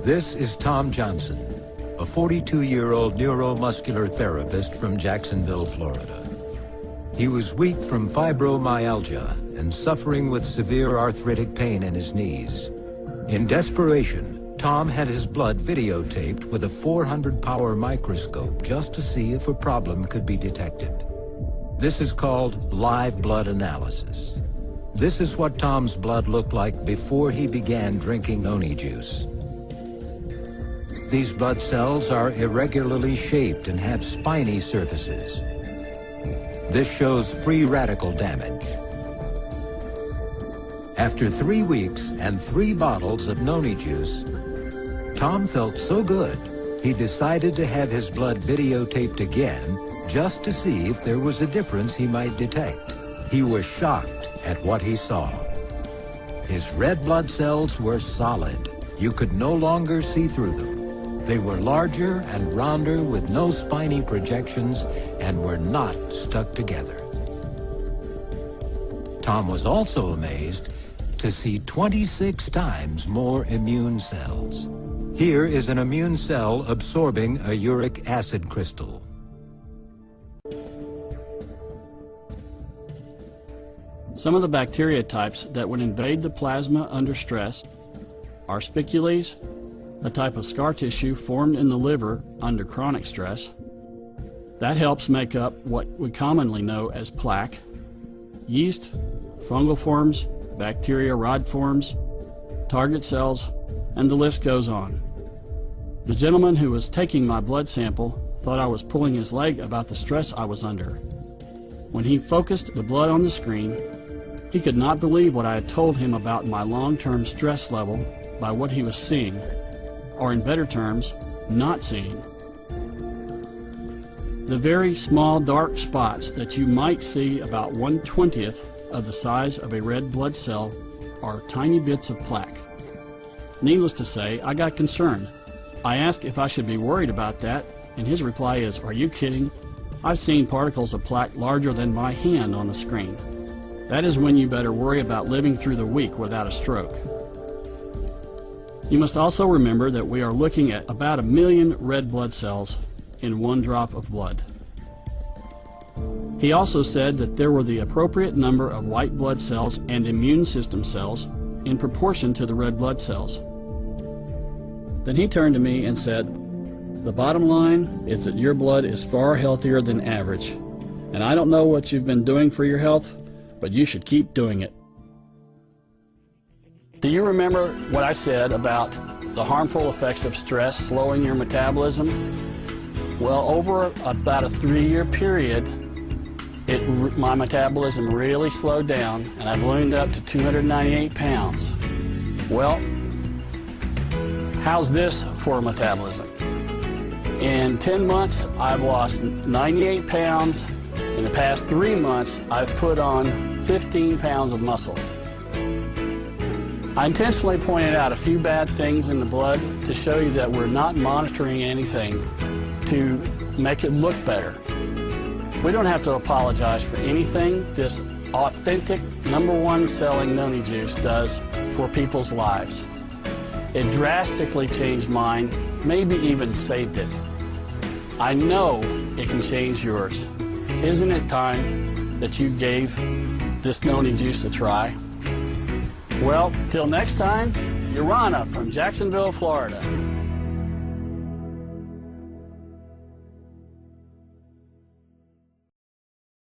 This is Tom Johnson, a 42-year-old neuromuscular therapist from Jacksonville, Florida. He was weak from fibromyalgia and suffering with severe arthritic pain in his knees. In desperation, Tom had his blood videotaped with a 400-power microscope just to see if a problem could be detected. This is called live blood analysis. This is what Tom's blood looked like before he began drinking Noni juice. These blood cells are irregularly shaped and have spiny surfaces. This shows free radical damage. After 3 weeks and 3 bottles of Noni juice, Tom felt so good, he decided to have his blood videotaped again just to see if there was a difference he might detect. He was shocked at what he saw. His red blood cells were solid. You could no longer see through them. They were larger and rounder with no spiny projections and were not stuck together. Tom was also amazed to see 26 times more immune cells. Here is an immune cell absorbing a uric acid crystal. Some of the bacteria types that would invade the plasma under stress are spicules, a type of scar tissue formed in the liver under chronic stress. That helps make up what we commonly know as plaque, yeast, fungal forms, bacteria rod forms, target cells, and the list goes on. The gentleman who was taking my blood sample thought I was pulling his leg about the stress I was under. When he focused the blood on the screen, he could not believe what I had told him about my long-term stress level by what he was seeing, or in better terms, not seeing. The very small dark spots that you might see about 1/20th of the size of a red blood cell are tiny bits of plaque. Needless to say, I got concerned. I asked if I should be worried about that, and his reply is, "Are you kidding? I've seen particles of plaque larger than my hand on the screen." That is when you better worry about living through the week without a stroke. You must also remember that we are looking at about 1 million red blood cells in 1 drop of blood. He also said that there were the appropriate number of white blood cells and immune system cells in proportion to the red blood cells. Then he turned to me and said, "The bottom line is that your blood is far healthier than average, and I don't know what you've been doing for your health, but you should keep doing it." Do you remember what I said about the harmful effects of stress slowing your metabolism? Well, over about a 3-year period, my metabolism really slowed down, and I ballooned up to 298 pounds. Well, how's this for metabolism? In 10 months, I've lost 98 pounds. In the past 3 months, I've put on 15 pounds of muscle. I intentionally pointed out a few bad things in the blood to show you that we're not monitoring anything to make it look better. We don't have to apologize for anything this authentic #1 selling Noni juice does for people's lives. It drastically changed mine, maybe even saved it. I know it can change yours. Isn't it time that you gave this Noni juice a try? Well, till next time, Urana from Jacksonville, Florida.